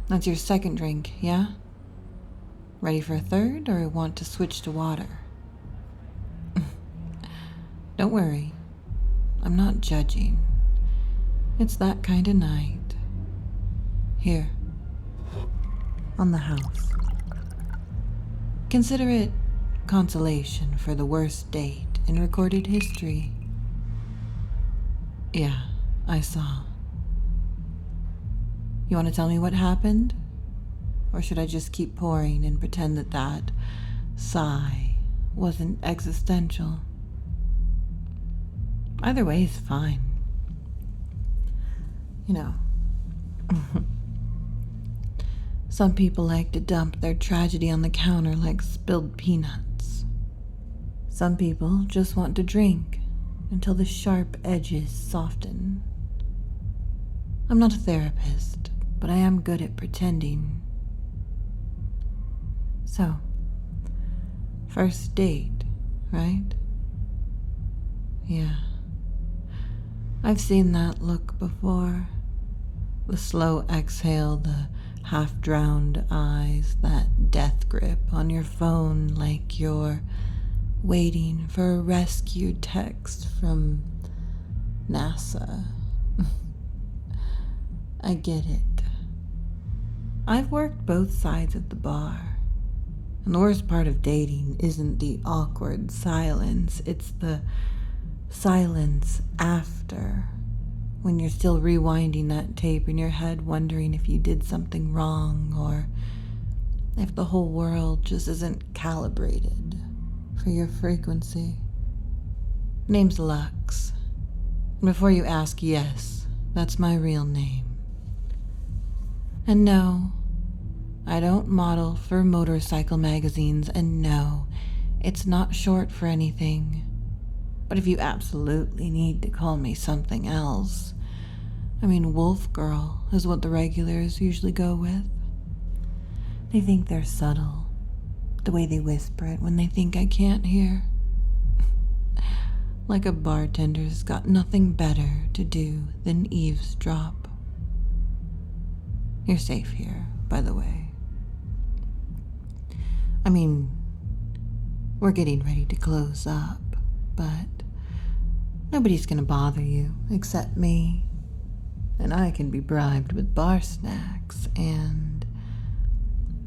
That's your second drink, yeah? Ready for a third, or want to switch to water? Don't worry. I'm not judging. It's that kind of night. Here. On the house. Consider it consolation for the worst date in recorded history. Yeah, I saw. You want to tell me what happened? Or should I just keep pouring and pretend that sigh wasn't existential? Either way is fine. You know, some people like to dump their tragedy on the counter like spilled peanuts. Some people just want to drink until the sharp edges soften. I'm not a therapist, but I am good at pretending. So, first date, right? Yeah. I've seen that look before. The slow exhale, the half-drowned eyes, that death grip on your phone like you're waiting for a rescue text from NASA. I get it. I've worked both sides of the bar. And the worst part of dating isn't the awkward silence, it's the silence after, when you're still rewinding that tape in your head, wondering if you did something wrong or if the whole world just isn't calibrated for your frequency. Name's Lux. And before you ask, yes, that's my real name. And no, I don't model for motorcycle magazines, and no, it's not short for anything. But if you absolutely need to call me something else, Wolf Girl is what the regulars usually go with. They think they're subtle, the way they whisper it when they think I can't hear. Like a bartender's got nothing better to do than eavesdrop. You're safe here, by the way. We're getting ready to close up, but nobody's gonna bother you except me. And I can be bribed with bar snacks and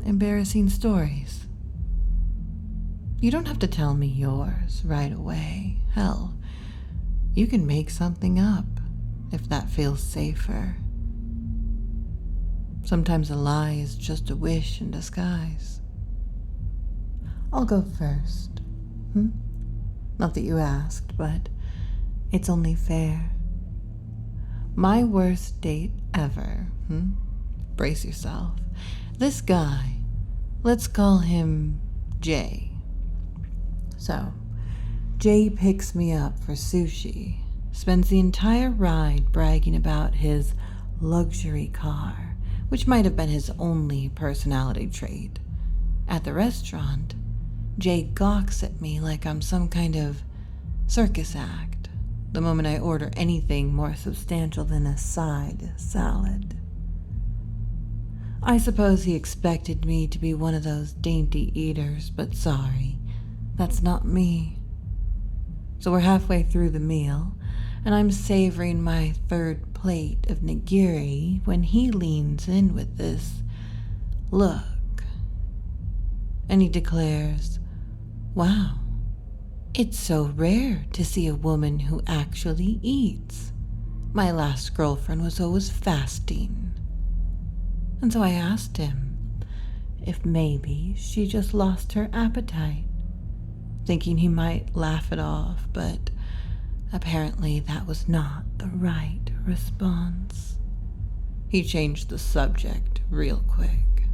embarrassing stories. You don't have to tell me yours right away. Hell, you can make something up if that feels safer. Sometimes a lie is just a wish in disguise. I'll go first. Not that you asked, but it's only fair. My worst date ever. Brace yourself. This guy, let's call him Jay. So, Jay picks me up for sushi, spends the entire ride bragging about his luxury car, which might have been his only personality trait. At the restaurant, Jay gawks at me like I'm some kind of circus act the moment I order anything more substantial than a side salad. I suppose he expected me to be one of those dainty eaters, but sorry, that's not me. So we're halfway through the meal, and I'm savoring my third plate of nigiri when he leans in with this look. And he declares, "Wow, it's so rare to see a woman who actually eats. My last girlfriend was always fasting." And so I asked him if maybe she just lost her appetite, thinking he might laugh it off, but apparently that was not the right response. He changed the subject real quick.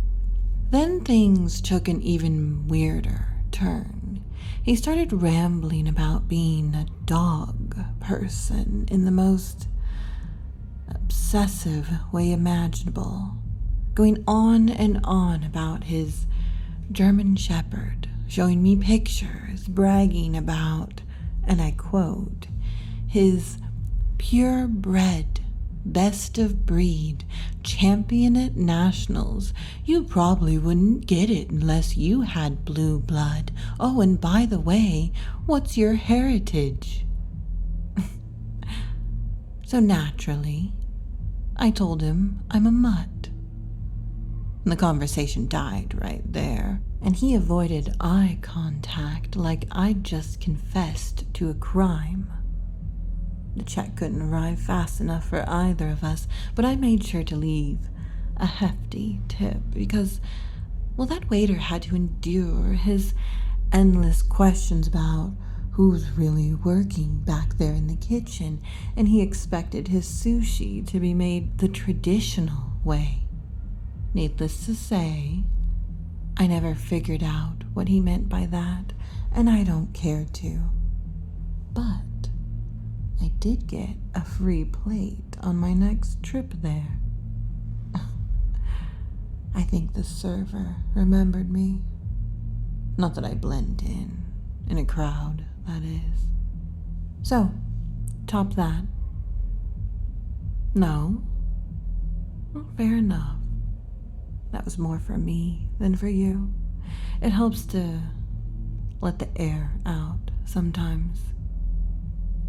Then things took an even weirder turn. He started rambling about being a dog person in the most obsessive way imaginable, going on and on about his German Shepherd, showing me pictures, bragging about, and I quote, his purebred best of breed, champion at nationals. You probably wouldn't get it unless you had blue blood. Oh, and by the way, what's your heritage? So naturally, I told him I'm a mutt. The conversation died right there, and he avoided eye contact like I'd just confessed to a crime. The check couldn't arrive fast enough for either of us, but I made sure to leave a hefty tip because, well, that waiter had to endure his endless questions about who's really working back there in the kitchen, and he expected his sushi to be made the traditional way. Needless to say, I never figured out what he meant by that, and I don't care to. But I did get a free plate on my next trip there. I think the server remembered me. Not that I blend in a crowd, that is. So, top that. No? Well, fair enough. That was more for me than for you. It helps to let the air out sometimes.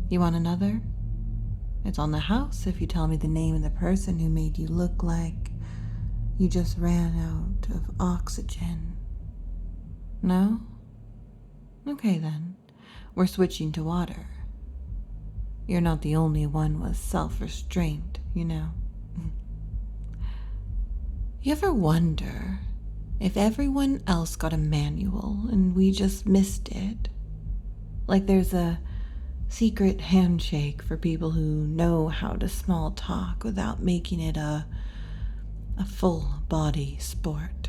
You want another? It's on the house if you tell me the name of the person who made you look like you just ran out of oxygen. No? Okay then. We're switching to water. You're not the only one with self-restraint, you know. You ever wonder if everyone else got a manual and we just missed it? Like there's a secret handshake for people who know how to small talk without making it a full body sport.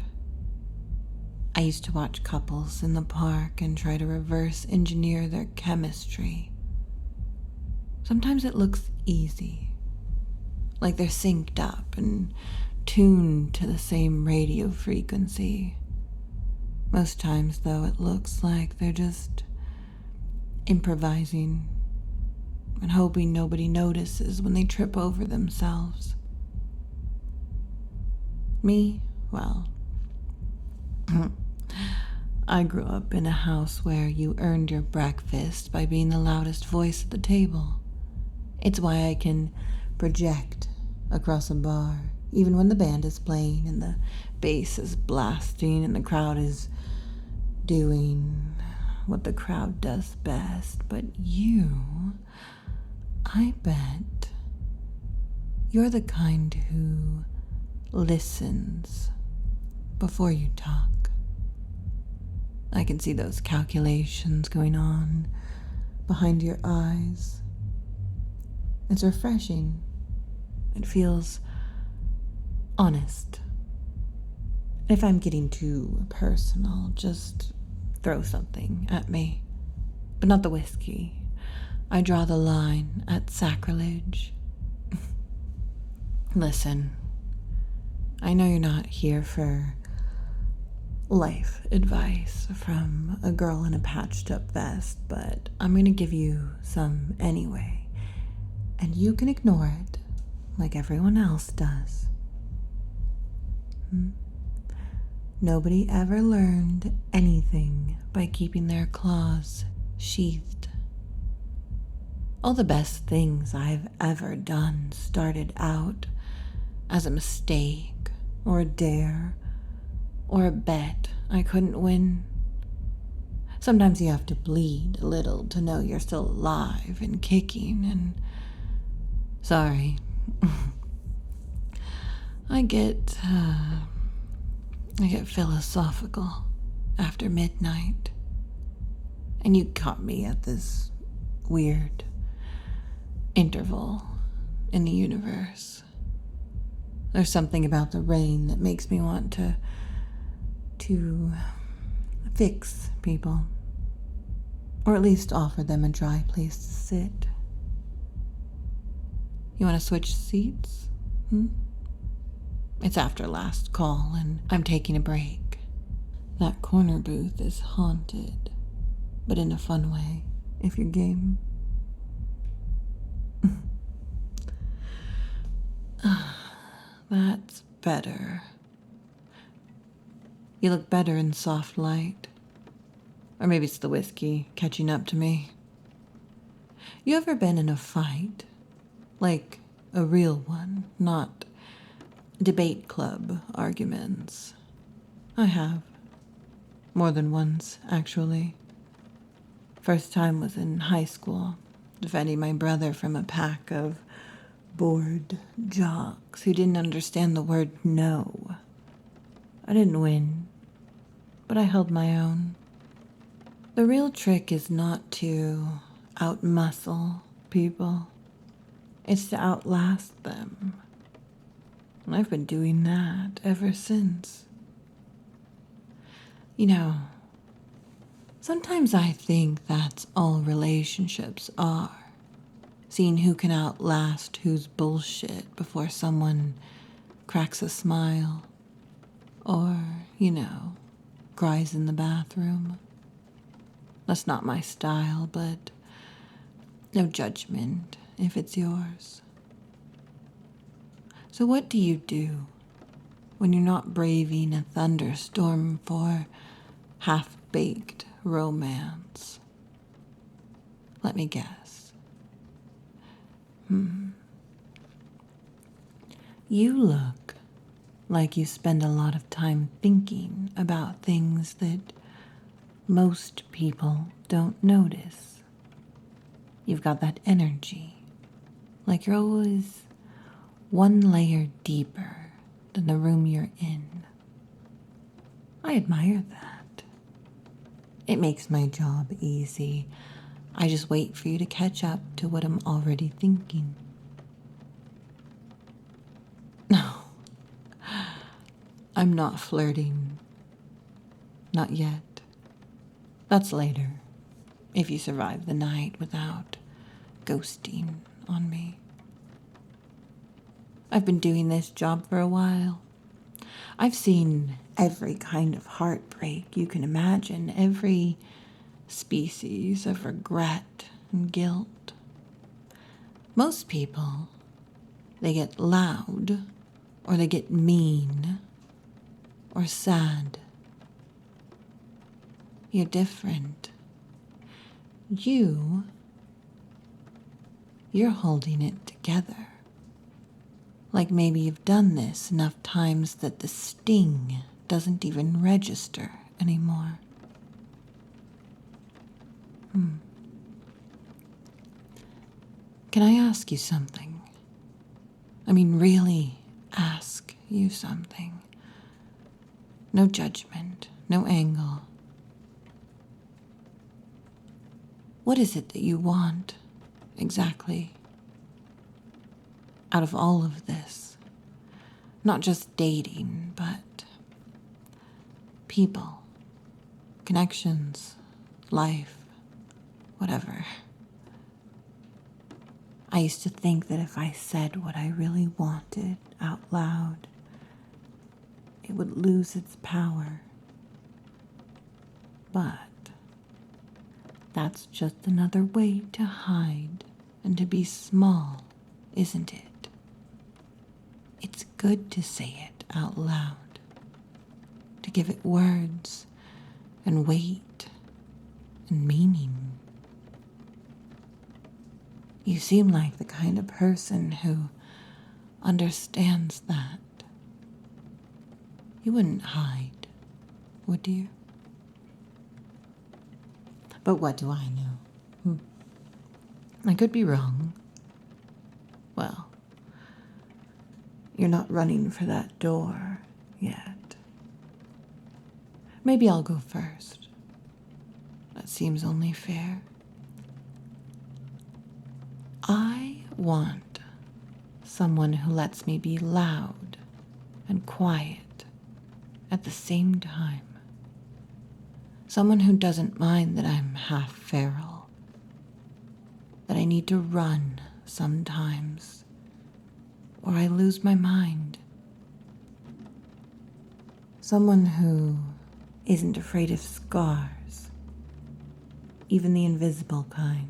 I used to watch couples in the park and try to reverse engineer their chemistry. Sometimes it looks easy, like they're synced up and tuned to the same radio frequency. Most times, though, it looks like they're just improvising and hoping nobody notices when they trip over themselves. Me, well, I grew up in a house where you earned your breakfast by being the loudest voice at the table. It's why I can project across a bar, even when the band is playing and the bass is blasting and the crowd is doing what the crowd does best. But you, I bet, you're the kind who listens before you talk. I can see those calculations going on behind your eyes. It's refreshing. It feels honest. If I'm getting too personal, just throw something at me. But not the whiskey. I draw the line at sacrilege. Listen, I know you're not here for life advice from a girl in a patched up vest, but I'm gonna give you some anyway. And you can ignore it like everyone else does. Nobody ever learned anything by keeping their claws sheathed. All the best things I've ever done started out as a mistake or a dare or a bet I couldn't win. Sometimes you have to bleed a little to know you're still alive and kicking, and sorry. I get philosophical after midnight. And you caught me at this weird interval in the universe. There's something about the rain that makes me want to fix people. Or at least offer them a dry place to sit. You want to switch seats? It's after last call and I'm taking a break. That corner booth is haunted, but in a fun way, if you're game. That's better. You look better in soft light. Or maybe it's the whiskey catching up to me. You ever been in a fight? Like a real one, not debate club arguments. I have. More than once, actually. First time was in high school, defending my brother from a pack of bored jocks who didn't understand the word no. I didn't win, but I held my own. The real trick is not to outmuscle people. It's to outlast them. And I've been doing that ever since. You know, sometimes I think that's all relationships are. Seeing who can outlast whose bullshit before someone cracks a smile. Or, cries in the bathroom. That's not my style, but no judgment if it's yours. So what do you do when you're not braving a thunderstorm for half-baked romance? Let me guess. You look like you spend a lot of time thinking about things that most people don't notice. You've got that energy, like you're always one layer deeper than the room you're in. I admire that. It makes my job easy. I just wait for you to catch up to what I'm already thinking. No, I'm not flirting. Not yet. That's later, if you survive the night without ghosting on me. I've been doing this job for a while. I've seen every kind of heartbreak you can imagine, every species of regret and guilt. Most people, they get loud, or they get mean, or sad. You're different. You're holding it together. Like maybe you've done this enough times that the sting doesn't even register anymore. Can I ask you something? I mean, really ask you something. No judgment, no angle. What is it that you want, exactly? Out of all of this. Not just dating, but people, connections, life, whatever. I used to think that if I said what I really wanted out loud, it would lose its power. But that's just another way to hide and to be small, isn't it? It's good to say it out loud, to give it words and weight and meaning. You seem like the kind of person who understands that. You wouldn't hide, would you? But what do I know? I could be wrong. Well, you're not running for that door yet. Maybe I'll go first. That seems only fair. I want someone who lets me be loud and quiet at the same time. Someone who doesn't mind that I'm half feral, that I need to run sometimes, or I lose my mind. Someone who isn't afraid of scars, even the invisible kind.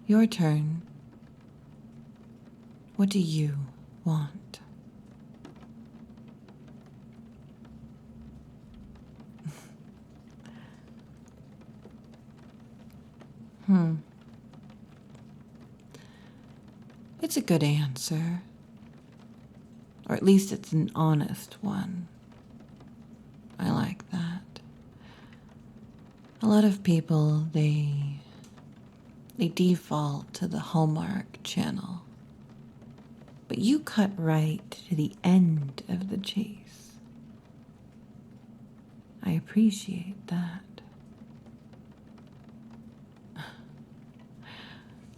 Your turn. What do you want. It's a good answer. Or at least it's an honest one. I like that. A lot of people, they default to the Hallmark Channel. But you cut right to the end of the chase. I appreciate that.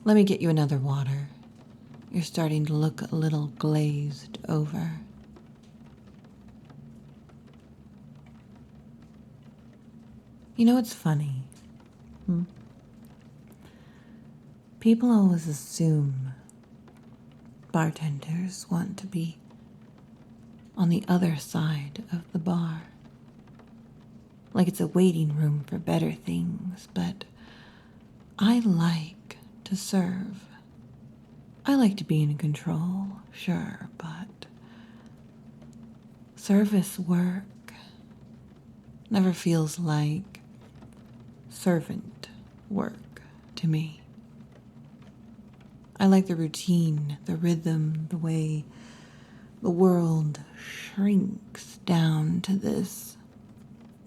Let me get you another water. You're starting to look a little glazed over. You know what's funny? People always assume bartenders want to be on the other side of the bar. Like it's a waiting room for better things, but I like to serve. I like to be in control, sure, but service work never feels like servant work to me. I like the routine, the rhythm, the way the world shrinks down to this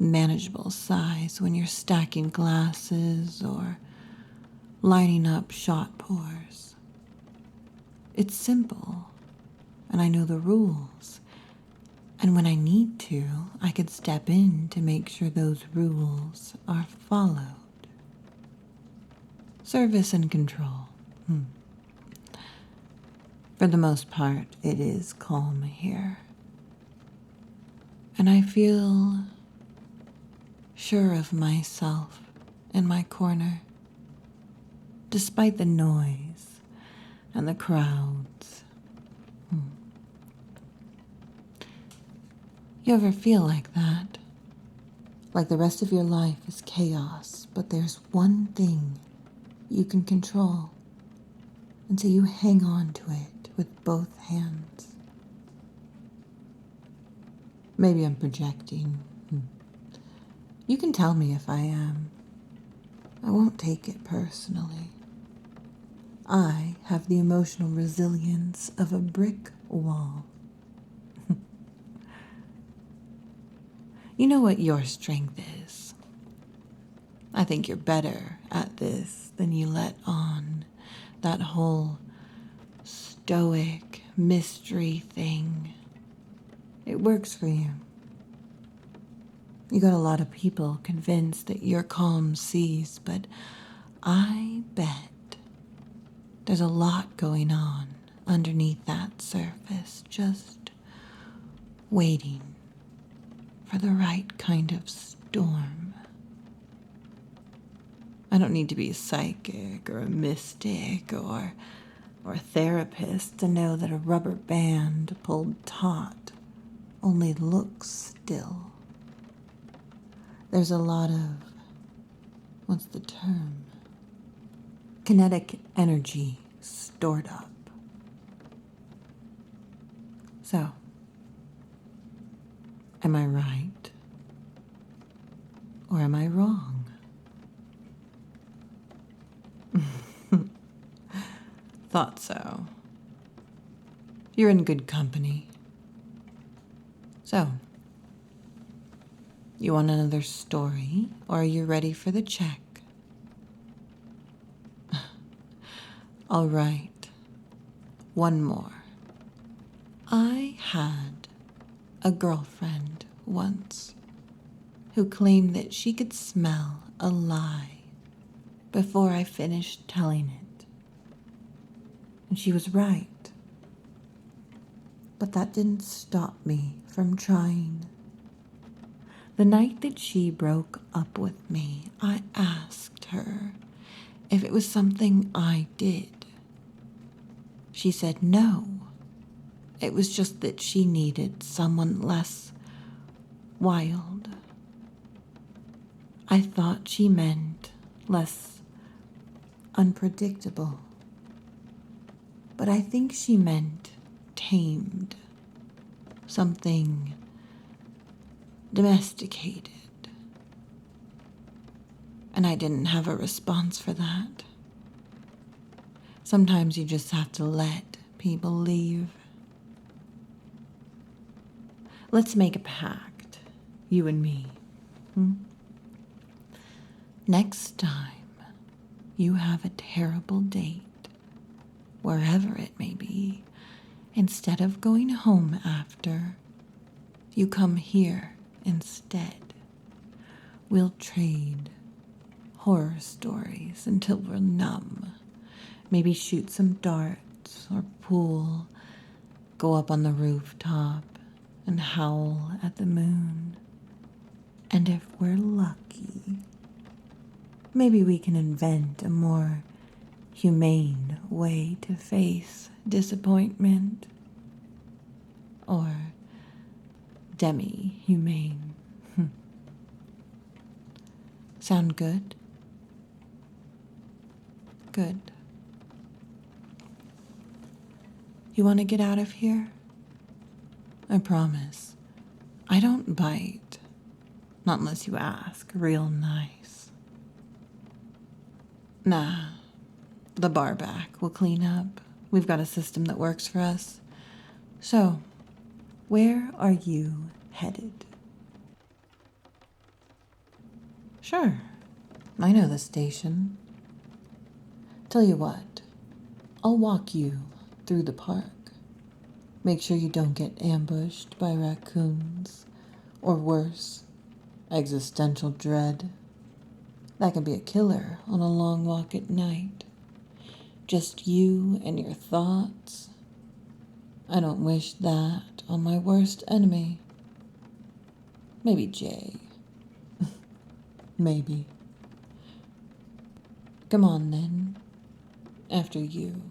manageable size when you're stacking glasses or lining up shot pours. It's simple, and I know the rules. And when I need to, I could step in to make sure those rules are followed. Service and control. For the most part, it is calm here. And I feel sure of myself in my corner, despite the noise and the crowds. You ever feel like that? Like the rest of your life is chaos, but there's one thing you can control, and so you hang on to it with both hands. Maybe I'm projecting. You can tell me if I am. I won't take it personally. I have the emotional resilience of a brick wall. You know what your strength is. I think you're better at this than you let on. That whole stoic mystery thing. It works for you. You got a lot of people convinced that you're calm seas, but I bet there's a lot going on underneath that surface, just waiting for the right kind of storm. I don't need to be a psychic or a mystic or a therapist to know that a rubber band pulled taut only looks still. There's a lot of, what's the term? Kinetic energy stored up. So, am I right? Or am I wrong? Thought so. You're in good company. So, you want another story, or are you ready for the check? All right. One more. I had a girlfriend once who claimed that she could smell a lie before I finished telling it. And she was right. But that didn't stop me from trying. The night that she broke up with me, I asked her if it was something I did. She said no. It was just that she needed someone less wild. I thought she meant less unpredictable. But I think she meant tamed, something domesticated. And I didn't have a response for that. Sometimes you just have to let people leave. Let's make a pact, you and me. Next time you have a terrible date, wherever it may be, instead of going home after, you come here instead. We'll trade horror stories until we're numb. Maybe shoot some darts or pool, go up on the rooftop and howl at the moon. And if we're lucky, maybe we can invent a more humane way to face disappointment. Or demi-humane. Sound good? Good. You want to get out of here? I promise. I don't bite. Not unless you ask real nice. Nah. The bar back will clean up. We've got a system that works for us. So, where are you headed? Sure. I know the station. Tell you what. I'll walk you through the park. Make sure you don't get ambushed by raccoons. Or worse, existential dread. That can be a killer on a long walk at night. Just you and your thoughts. I don't wish that on my worst enemy. Maybe Jay. Maybe. Come on then. After you.